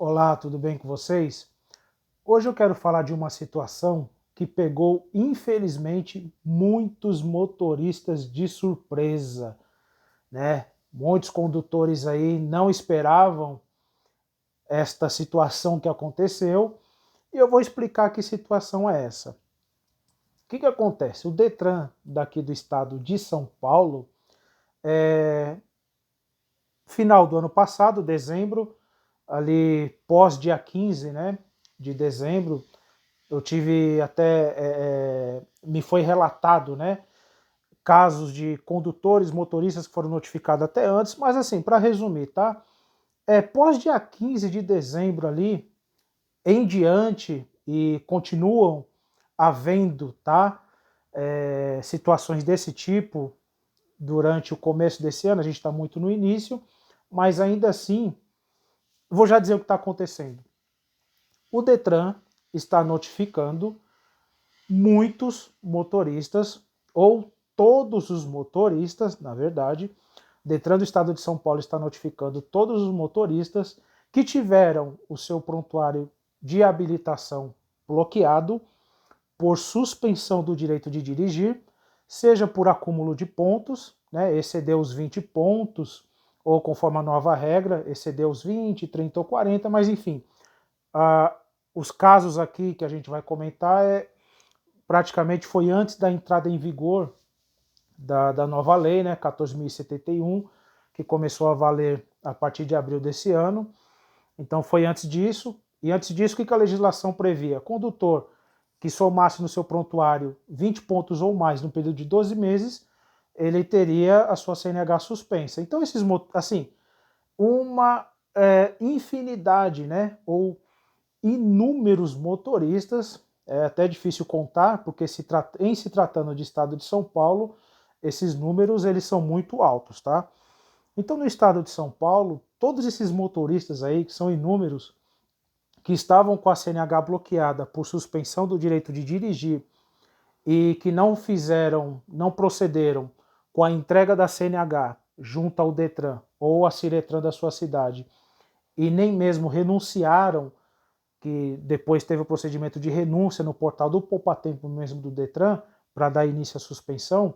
Olá, tudo bem com vocês? Hoje eu quero falar de uma situação que pegou, infelizmente, muitos motoristas de surpresa, né? Muitos condutores aí não esperavam esta situação que aconteceu e eu vou explicar que situação é essa. O que acontece? O Detran daqui do estado de São Paulo, final do ano passado, dezembro, ali pós dia 15, né, de dezembro, eu tive até, me foi relatado, né, casos de condutores, motoristas que foram notificados até antes, mas assim, para resumir, tá? Pós dia 15 de dezembro ali, em diante, e continuam havendo, tá? Situações desse tipo durante o começo desse ano, a gente está muito no início, mas ainda assim, vou já dizer o que está acontecendo. O Detran está notificando muitos motoristas, ou todos os motoristas, na verdade, Detran do Estado de São Paulo está notificando todos os motoristas que tiveram o seu prontuário de habilitação bloqueado por suspensão do direito de dirigir, seja por acúmulo de pontos, né, excedeu os 20 pontos, ou conforme a nova regra, excedeu os 20, 30 ou 40, mas enfim, os casos aqui que a gente vai comentar praticamente foi antes da entrada em vigor da nova lei, né, 14.071, que começou a valer a partir de abril desse ano. Então foi antes disso. E antes disso, o que a legislação previa? Condutor que somasse no seu prontuário 20 pontos ou mais no período de 12 meses, ele teria a sua CNH suspensa. Então, assim, uma infinidade, né, ou inúmeros motoristas, é até difícil contar, porque em se tratando de estado de São Paulo, esses números eles são muito altos, tá? Então no estado de São Paulo, todos esses motoristas aí, que são inúmeros, que estavam com a CNH bloqueada por suspensão do direito de dirigir e que não procederam com a entrega da CNH junto ao Detran ou a Ciretran da sua cidade e nem mesmo renunciaram, que depois teve o procedimento de renúncia no portal do Poupatempo mesmo do Detran, para dar início à suspensão.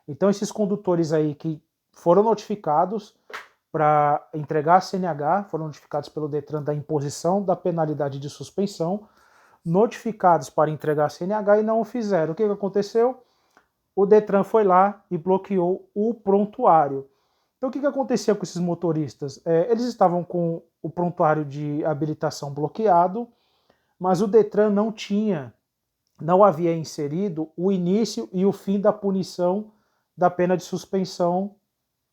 Então esses condutores aí que foram notificados para entregar a CNH, foram notificados pelo Detran da imposição da penalidade de suspensão, notificados para entregar a CNH e não o fizeram. O que aconteceu? O Detran foi lá e bloqueou o prontuário. Então o que acontecia com esses motoristas? Eles estavam com o prontuário de habilitação bloqueado, mas o Detran não havia inserido o início e o fim da punição da pena de suspensão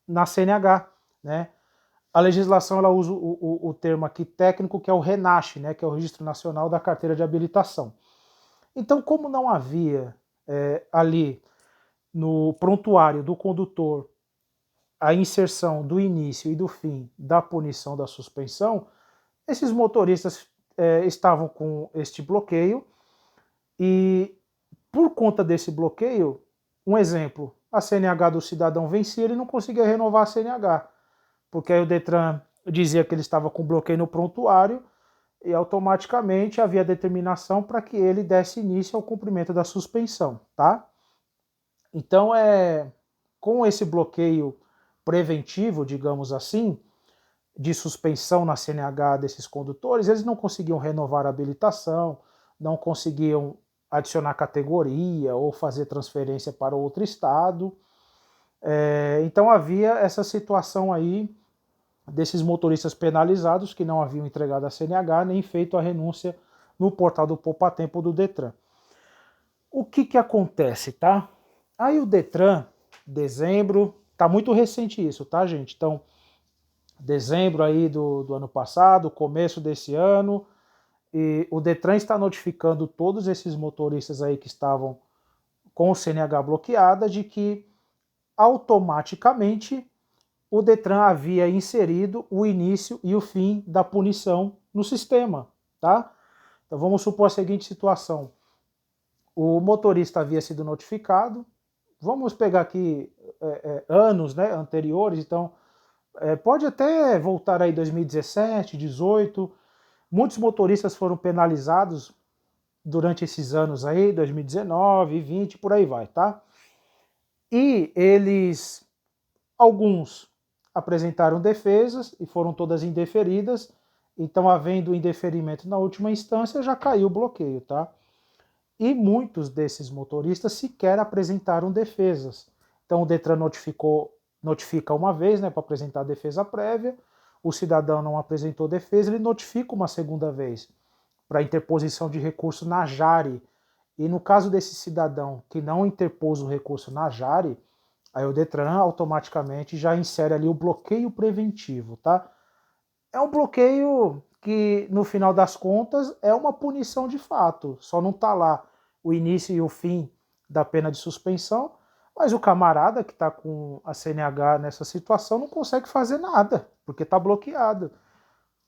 na CNH, né? A legislação ela usa o termo aqui técnico, que é o RENASH, né, que é o Registro Nacional da Carteira de Habilitação. Então, como não havia ali no prontuário do condutor a inserção do início e do fim da punição da suspensão, esses motoristas estavam com este bloqueio e, por conta desse bloqueio, um exemplo, a CNH do cidadão vencia, ele não conseguia renovar a CNH, porque aí o Detran dizia que ele estava com bloqueio no prontuário e automaticamente havia determinação para que ele desse início ao cumprimento da suspensão, tá? Então, com esse bloqueio preventivo, digamos assim, de suspensão na CNH desses condutores, eles não conseguiam renovar a habilitação, não conseguiam adicionar categoria ou fazer transferência para outro estado. Então havia essa situação aí desses motoristas penalizados que não haviam entregado a CNH nem feito a renúncia no portal do Poupatempo do Detran. O que acontece, tá? Aí o Detran, dezembro, tá muito recente isso, tá, gente? Então, dezembro aí do ano passado, começo desse ano, e o Detran está notificando todos esses motoristas aí que estavam com o CNH bloqueada de que automaticamente o Detran havia inserido o início e o fim da punição no sistema, tá? Então vamos supor a seguinte situação. O motorista havia sido notificado, vamos pegar aqui anos, né, anteriores, então pode até voltar aí 2017, 18, Muitos motoristas foram penalizados durante esses anos aí, 2019, 20, por aí vai, tá? E alguns apresentaram defesas e foram todas indeferidas, então havendo indeferimento na última instância, já caiu o bloqueio, tá? E muitos desses motoristas sequer apresentaram defesas. Então o Detran notifica uma vez, né, para apresentar a defesa prévia, o cidadão não apresentou defesa, ele notifica uma segunda vez para interposição de recurso na Jari. E no caso desse cidadão que não interpôs o recurso na Jari, aí o Detran automaticamente já insere ali o bloqueio preventivo, tá? É um bloqueio que, no final das contas, é uma punição de fato. Só não está lá o início e o fim da pena de suspensão, mas o camarada que está com a CNH nessa situação não consegue fazer nada, porque está bloqueado.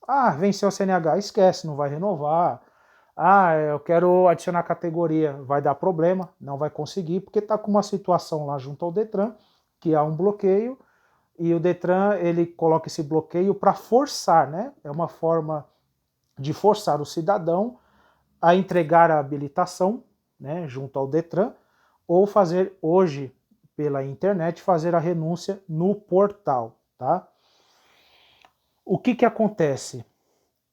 Ah, venceu a CNH, esquece, não vai renovar. Ah, eu quero adicionar categoria, vai dar problema, não vai conseguir, porque está com uma situação lá junto ao Detran, que há um bloqueio, e o Detran ele coloca esse bloqueio para forçar, né? É uma forma de forçar o cidadão a entregar a habilitação, né, junto ao Detran, ou fazer hoje pela internet, fazer a renúncia no portal, tá? O que que acontece?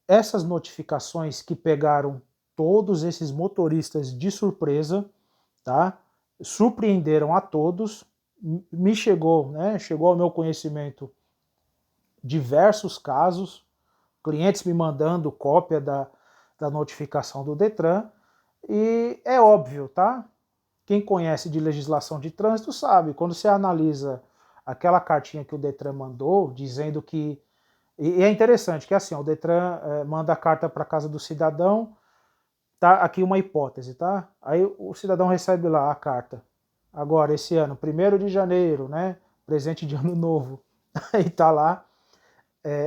Essas notificações que pegaram todos esses motoristas de surpresa, tá? Surpreenderam a todos. Me chegou, né? Chegou ao meu conhecimento diversos casos, clientes me mandando cópia da notificação do Detran, e é óbvio, tá? Quem conhece de legislação de trânsito sabe, quando você analisa aquela cartinha que o Detran mandou, dizendo que. E é interessante que assim, o Detran manda a carta para casa do cidadão, tá aqui uma hipótese, tá? Aí o cidadão recebe lá a carta. Agora, esse ano, 1º de janeiro, né? Presente de ano novo. Aí tá lá,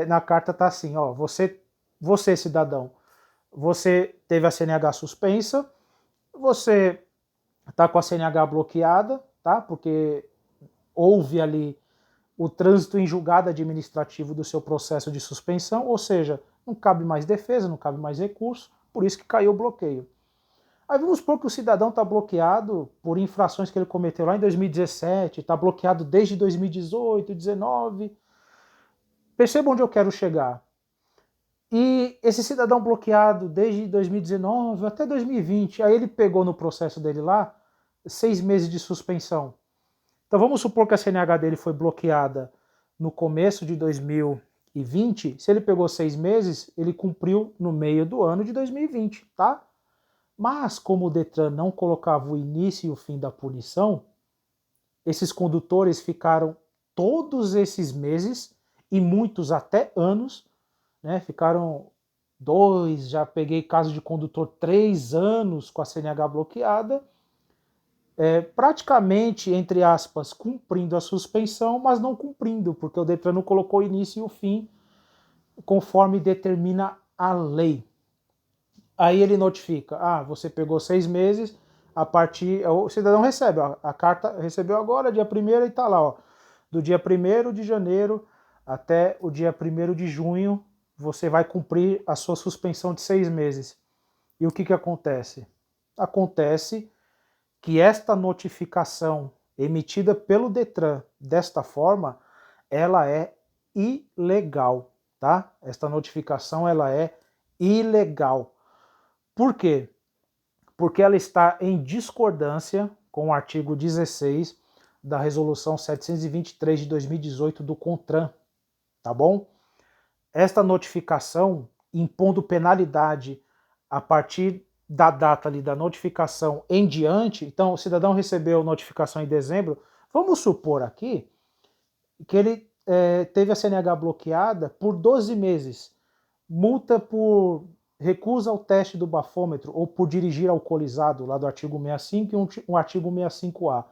na carta tá assim, ó, você cidadão, você teve a CNH suspensa, você tá com a CNH bloqueada, tá? Porque houve ali o trânsito em julgado administrativo do seu processo de suspensão, ou seja, não cabe mais defesa, não cabe mais recurso, por isso que caiu o bloqueio. Aí vamos supor que o cidadão está bloqueado por infrações que ele cometeu lá em 2017, está bloqueado desde 2018, 2019. Perceba onde eu quero chegar. E esse cidadão bloqueado desde 2019 até 2020, aí ele pegou no processo dele lá 6 meses de suspensão. Então vamos supor que a CNH dele foi bloqueada no começo de 2020, se ele pegou 6 meses, ele cumpriu no meio do ano de 2020, tá? Mas como o Detran não colocava o início e o fim da punição, esses condutores ficaram todos esses meses, e muitos até anos, né? Ficaram 2, já peguei caso de condutor 3 anos com a CNH bloqueada, praticamente, entre aspas, cumprindo a suspensão, mas não cumprindo, porque o Detran não colocou o início e o fim conforme determina a lei. Aí ele notifica, você pegou 6 meses, a partir, o cidadão recebe, ó, a carta recebeu agora, dia 1º, e tá lá, ó, do dia 1º de janeiro até o dia 1º de junho, você vai cumprir a sua suspensão de 6 meses. E o que que acontece? Acontece que esta notificação emitida pelo Detran desta forma, ela é ilegal, tá? Esta notificação ela é ilegal. Por quê? Porque ela está em discordância com o artigo 16 da Resolução 723 de 2018 do CONTRAN, tá bom? Esta notificação, impondo penalidade a partir da data ali da notificação em diante, então o cidadão recebeu notificação em dezembro, vamos supor aqui que ele teve a CNH bloqueada por 12 meses, multa por recusa ao teste do bafômetro ou por dirigir alcoolizado, lá do artigo 65 e um artigo 65A.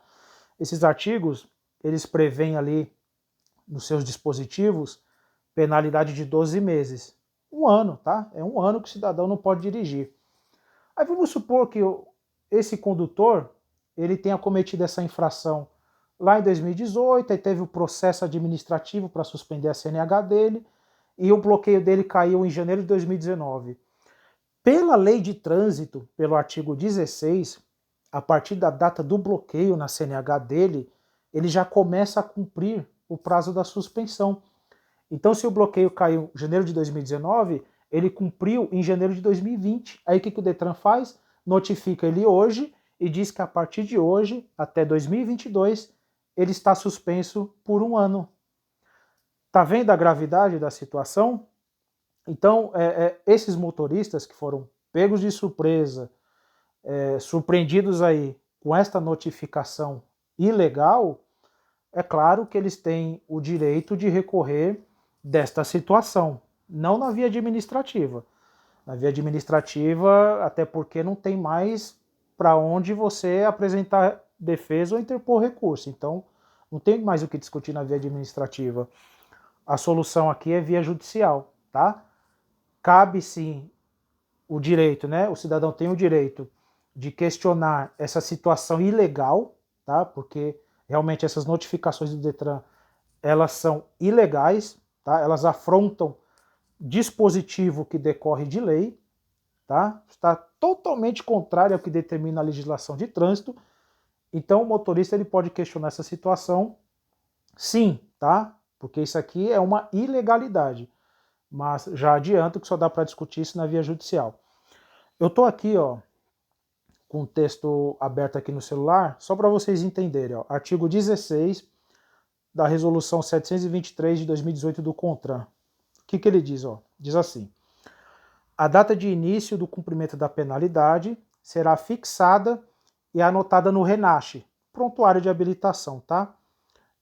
Esses artigos, eles prevêem ali nos seus dispositivos penalidade de 12 meses. 1 ano, tá? É 1 ano que o cidadão não pode dirigir. Aí vamos supor que esse condutor, ele tenha cometido essa infração lá em 2018, aí teve o processo administrativo para suspender a CNH dele, e o bloqueio dele caiu em janeiro de 2019. Pela lei de trânsito, pelo artigo 16, a partir da data do bloqueio na CNH dele, ele já começa a cumprir o prazo da suspensão. Então, se o bloqueio caiu em janeiro de 2019, ele cumpriu em janeiro de 2020. Aí o que o Detran faz? Notifica ele hoje e diz que a partir de hoje, até 2022, ele está suspenso por 1 ano. Tá vendo a gravidade da situação? Então, esses motoristas que foram pegos de surpresa, surpreendidos aí com esta notificação ilegal, é claro que eles têm o direito de recorrer desta situação, não na via administrativa. Na via administrativa, até porque não tem mais para onde você apresentar defesa ou interpor recurso. Então, não tem mais o que discutir na via administrativa. A solução aqui é via judicial, tá? Cabe sim o direito, né? O cidadão tem o direito de questionar essa situação ilegal, tá? Porque realmente essas notificações do Detran, elas são ilegais, tá? Elas afrontam dispositivo que decorre de lei, tá? Está totalmente contrário ao que determina a legislação de trânsito. Então o motorista ele pode questionar essa situação, sim, tá? Porque isso aqui é uma ilegalidade. Mas já adianto que só dá para discutir isso na via judicial. Eu estou aqui, ó, com o texto aberto aqui no celular, só para vocês entenderem, ó, artigo 16 da resolução 723 de 2018 do CONTRAN. O que ele diz? Ó? Diz assim: a data de início do cumprimento da penalidade será fixada e anotada no RENASH, prontuário de habilitação, tá?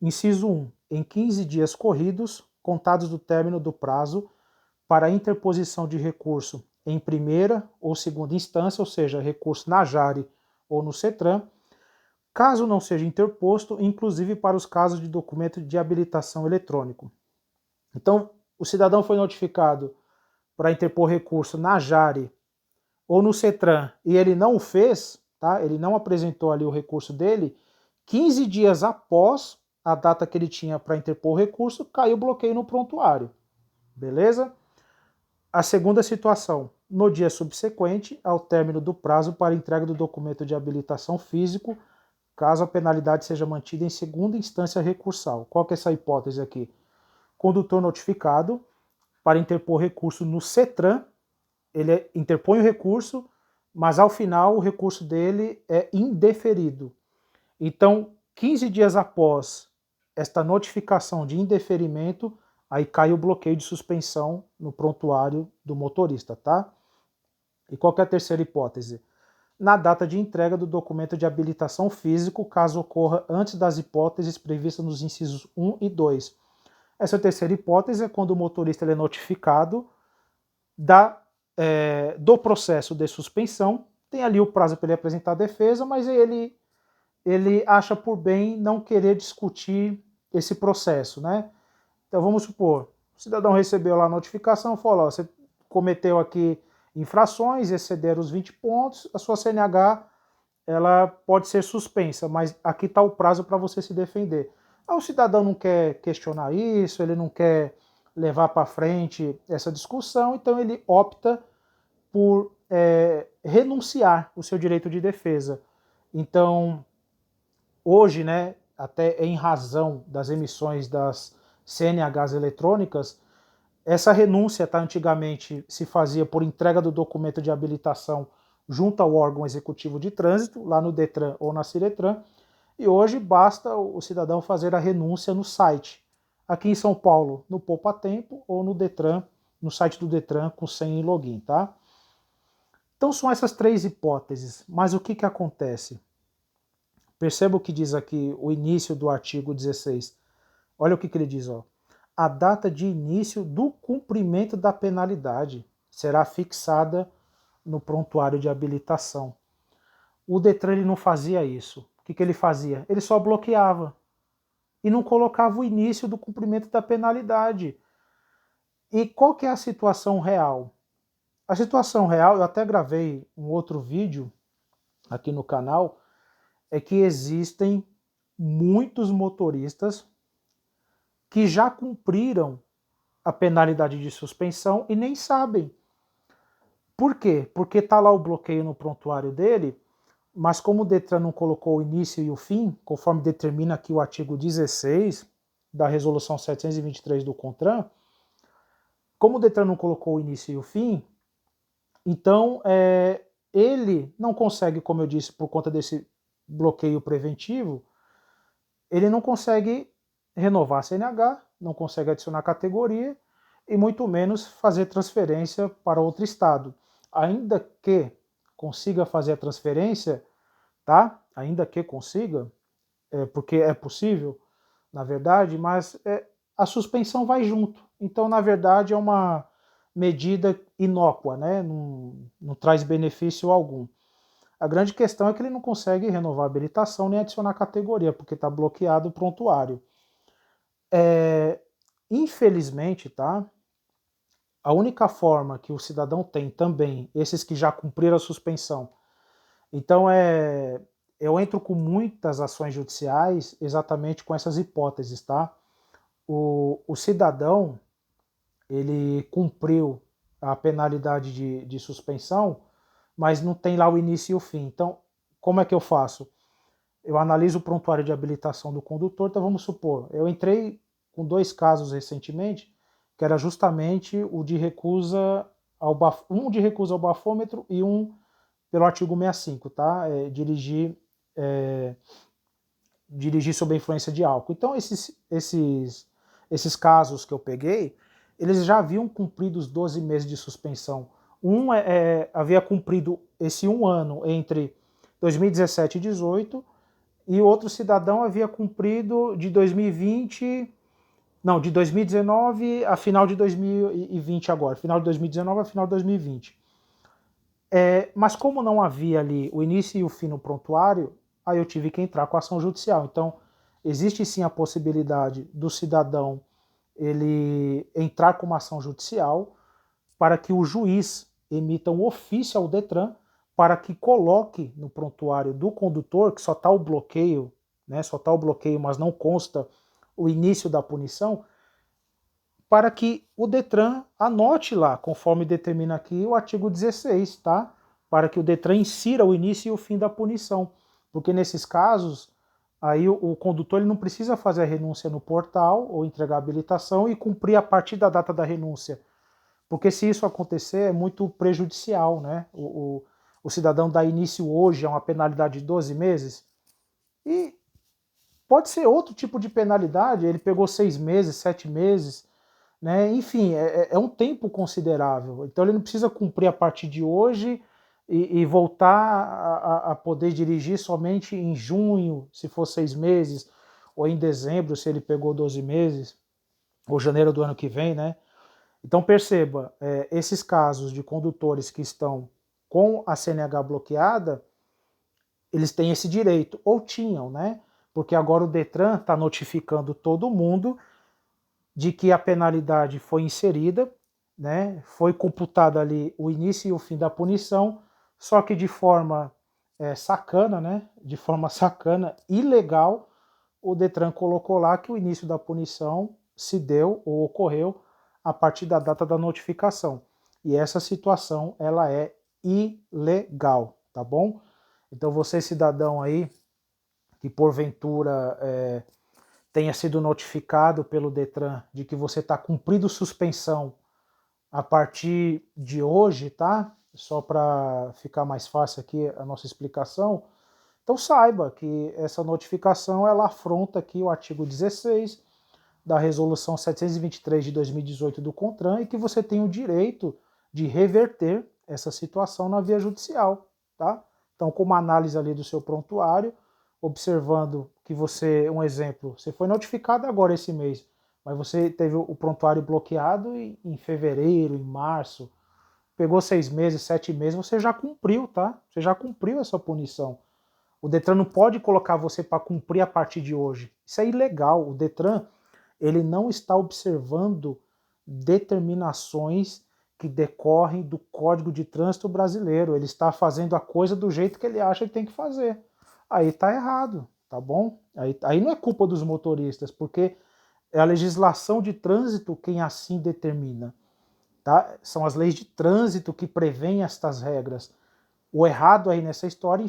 Inciso 1. Em 15 dias corridos, contados do término do prazo para a interposição de recurso em primeira ou segunda instância, ou seja, recurso na JARE ou no CETRAN, caso não seja interposto, inclusive para os casos de documento de habilitação eletrônico. Então, o cidadão foi notificado para interpor recurso na JARE ou no CETRAN e ele não o fez, tá? Ele não apresentou ali o recurso dele, 15 dias após a data que ele tinha para interpor o recurso, caiu o bloqueio no prontuário. Beleza? A segunda situação, no dia subsequente ao término do prazo para entrega do documento de habilitação físico, caso a penalidade seja mantida em segunda instância recursal. Qual que é essa hipótese aqui? Condutor notificado para interpor recurso no CETRAN, ele interpõe o recurso, mas ao final o recurso dele é indeferido. Então, 15 dias após esta notificação de indeferimento, aí cai o bloqueio de suspensão no prontuário do motorista, tá? E qual que é a terceira hipótese? Na data de entrega do documento de habilitação físico, caso ocorra antes das hipóteses previstas nos incisos 1 e 2. Essa terceira hipótese é quando o motorista ele é notificado do processo de suspensão, tem ali o prazo para ele apresentar a defesa, mas ele acha por bem não querer discutir esse processo, né? Então vamos supor, o cidadão recebeu lá a notificação, falou, ó, você cometeu aqui infrações, excederam os 20 pontos, a sua CNH ela pode ser suspensa, mas aqui está o prazo para você se defender. Aí o cidadão não quer questionar isso, ele não quer levar para frente essa discussão, então ele opta por renunciar o seu direito de defesa. Então, hoje, né, até em razão das emissões das CNHs eletrônicas, essa renúncia, tá, antigamente se fazia por entrega do documento de habilitação junto ao órgão executivo de trânsito, lá no Detran ou na Ciretran, e hoje basta o cidadão fazer a renúncia no site. Aqui em São Paulo, no Poupa Tempo ou no Detran, no site do Detran com senha e login, tá? Então são essas três hipóteses, mas o que acontece? Perceba o que diz aqui o início do artigo 16. Olha o que ele diz, ó. A data de início do cumprimento da penalidade será fixada no prontuário de habilitação. O Detran ele não fazia isso. O que ele fazia? Ele só bloqueava e não colocava o início do cumprimento da penalidade. E qual que é a situação real? A situação real, eu até gravei um outro vídeo aqui no canal, é que existem muitos motoristas que já cumpriram a penalidade de suspensão e nem sabem. Por quê? Porque está lá o bloqueio no prontuário dele, mas como o Detran não colocou o início e o fim, conforme determina aqui o artigo 16 da resolução 723 do CONTRAN, como o Detran não colocou o início e o fim, então ele não consegue, como eu disse, por conta desse bloqueio preventivo, ele não consegue renovar a CNH, não consegue adicionar categoria e muito menos fazer transferência para outro estado. Ainda que consiga fazer a transferência, tá? Ainda que consiga, porque é possível, na verdade, mas a suspensão vai junto. Então, na verdade, é uma medida inócua, né? Não traz benefício algum. A grande questão é que ele não consegue renovar a habilitação nem adicionar categoria, porque está bloqueado o prontuário. Infelizmente, tá? A única forma que o cidadão tem também, esses que já cumpriram a suspensão, então eu entro com muitas ações judiciais exatamente com essas hipóteses, tá? O cidadão, ele cumpriu a penalidade de suspensão, mas não tem lá o início e o fim. Então, como é que eu faço? Eu analiso o prontuário de habilitação do condutor, então vamos supor, eu entrei com 2 casos recentemente, que era justamente o de recusa um de recusa ao bafômetro e um pelo artigo 65, tá? Dirigir sob a influência de álcool. Então, esses casos que eu peguei, eles já haviam cumprido os 12 meses de suspensão. Um havia cumprido esse 1 ano entre 2017 e 2018, e o outro cidadão havia cumprido de 2020, não, de 2019 a final de 2020 agora, final de 2019 a final de 2020. Mas como não havia ali o início e o fim no prontuário, aí eu tive que entrar com a ação judicial. Então, existe sim a possibilidade do cidadão ele entrar com uma ação judicial para que o juiz emita um ofício ao Detran para que coloque no prontuário do condutor, que só está o bloqueio, né, só está o bloqueio, mas não consta o início da punição, para que o Detran anote lá, conforme determina aqui o artigo 16, tá? Para que o Detran insira o início e o fim da punição. Porque nesses casos, aí o condutor ele não precisa fazer a renúncia no portal ou entregar a habilitação e cumprir a partir da data da renúncia. Porque se isso acontecer, é muito prejudicial, né? O cidadão dá início hoje a uma penalidade de 12 meses e pode ser outro tipo de penalidade, ele pegou 6 meses, 7 meses, né? Enfim, é um tempo considerável. Então ele não precisa cumprir a partir de hoje e voltar a poder dirigir somente em junho, se for 6 meses, ou em dezembro, se ele pegou 12 meses, ou janeiro do ano que vem, né? Então perceba, esses casos de condutores que estão com a CNH bloqueada, eles têm esse direito, ou tinham, né? Porque agora o Detran está notificando todo mundo de que a penalidade foi inserida, né? Foi computado ali o início e o fim da punição, só que de forma sacana, né? De forma sacana, ilegal, o Detran colocou lá que o início da punição se deu ou ocorreu a partir da data da notificação. E essa situação, ela é ilegal, tá bom? Então você, cidadão aí, que porventura tenha sido notificado pelo Detran de que você está cumprindo suspensão a partir de hoje, tá? Só para ficar mais fácil aqui a nossa explicação. Então saiba que essa notificação ela afronta aqui o artigo 16 da resolução 723 de 2018 do CONTRAN e que você tem o direito de reverter essa situação na via judicial, tá? Então, com uma análise ali do seu prontuário, observando que você, um exemplo, você foi notificado agora esse mês, mas você teve o prontuário bloqueado em fevereiro, em março, pegou 6 meses, 7 meses, você já cumpriu, tá? Você já cumpriu essa punição. O Detran não pode colocar você para cumprir a partir de hoje. Isso é ilegal. O Detran ele não está observando determinações que decorrem do Código de Trânsito brasileiro. Ele está fazendo a coisa do jeito que ele acha que tem que fazer. Aí está errado, tá bom? Aí não é culpa dos motoristas, porque é a legislação de trânsito quem assim determina. tá? São as leis de trânsito que prevêem estas regras. O errado aí nessa história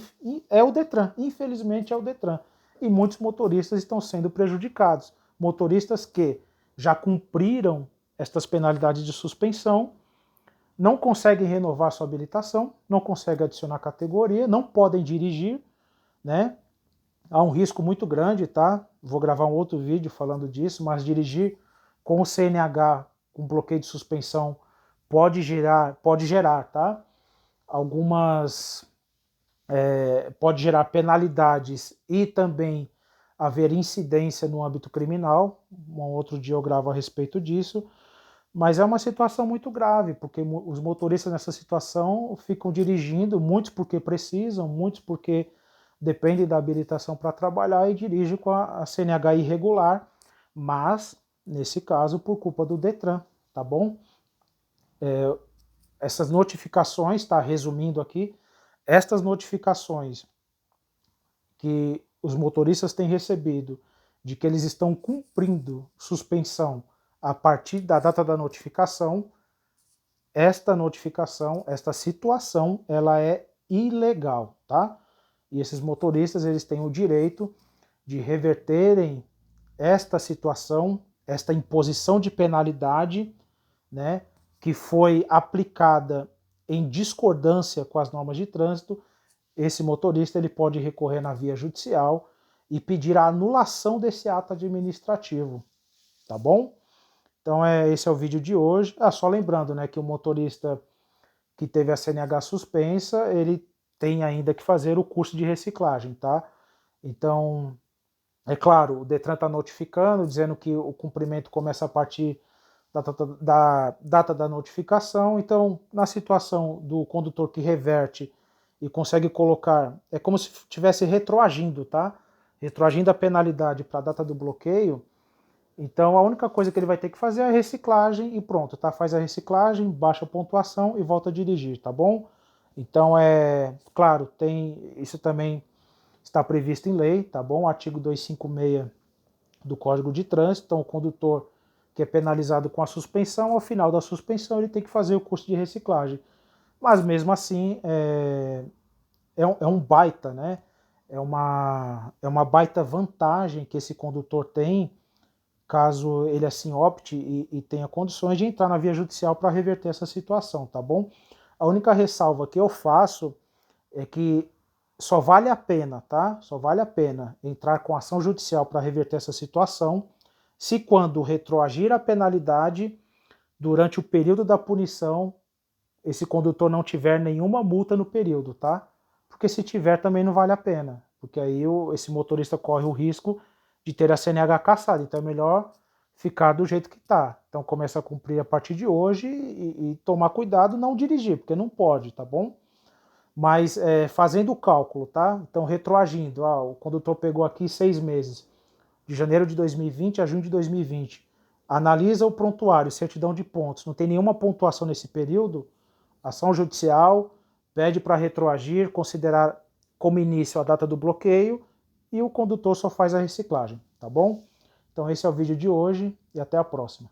é o Detran, infelizmente é o Detran. E muitos motoristas estão sendo prejudicados. Motoristas que já cumpriram estas penalidades de suspensão, não conseguem renovar sua habilitação, não conseguem adicionar categoria, não podem dirigir, né? Há um risco muito grande, tá? Vou gravar um outro vídeo falando disso, mas dirigir com o CNH, com bloqueio de suspensão, pode gerar, tá? Algumas pode gerar penalidades e também haver incidência no âmbito criminal. Um outro dia eu gravo a respeito disso. Mas é uma situação muito grave, porque os motoristas nessa situação ficam dirigindo, muitos porque precisam, muitos porque dependem da habilitação para trabalhar e dirigem com a CNH irregular, mas, nesse caso, por culpa do Detran, tá bom? Essas notificações, tá? Resumindo aqui, estas notificações que os motoristas têm recebido de que eles estão cumprindo suspensão a partir da data da notificação, esta situação, ela é ilegal, tá? E esses motoristas, eles têm o direito de reverterem esta situação, esta imposição de penalidade, né, que foi aplicada em discordância com as normas de trânsito. Esse motorista ele pode recorrer na via judicial e pedir a anulação desse ato administrativo, tá bom? Então esse é o vídeo de hoje. Só lembrando, né, que o motorista que teve a CNH suspensa, ele tem ainda que fazer o curso de reciclagem, tá? Então, é claro, o Detran está notificando, dizendo que o cumprimento começa a partir da data da notificação. Então, na situação do condutor que reverte e consegue colocar, é como se estivesse retroagindo, tá? Retroagindo a penalidade para a data do bloqueio. Então, a única coisa que ele vai ter que fazer é a reciclagem e pronto, tá? Faz a reciclagem, baixa a pontuação e volta a dirigir, tá bom? Então, claro, isso também está previsto em lei, tá bom? Artigo 256 do Código de Trânsito. Então, o condutor que é penalizado com a suspensão, ao final da suspensão ele tem que fazer o curso de reciclagem. Mas mesmo assim, é um baita, né? É uma baita vantagem que esse condutor tem, caso ele assim opte e tenha condições de entrar na via judicial para reverter essa situação, tá bom? A única ressalva que eu faço é que só vale a pena, tá? Só vale a pena entrar com ação judicial para reverter essa situação se quando retroagir a penalidade durante o período da punição, esse condutor não tiver nenhuma multa no período, tá? Porque se tiver também não vale a pena, porque aí esse motorista corre o risco de ter a CNH cassada, então é melhor ficar do jeito que tá. Então começa a cumprir a partir de hoje e tomar cuidado, não dirigir, porque não pode, tá bom? Mas fazendo o cálculo, tá? Então retroagindo, o condutor pegou aqui 6 meses, de janeiro de 2020 a junho de 2020, analisa o prontuário, certidão de pontos, não tem nenhuma pontuação nesse período, ação judicial, pede para retroagir, considerar como início a data do bloqueio e o condutor só faz a reciclagem, tá bom? Então esse é o vídeo de hoje e até a próxima.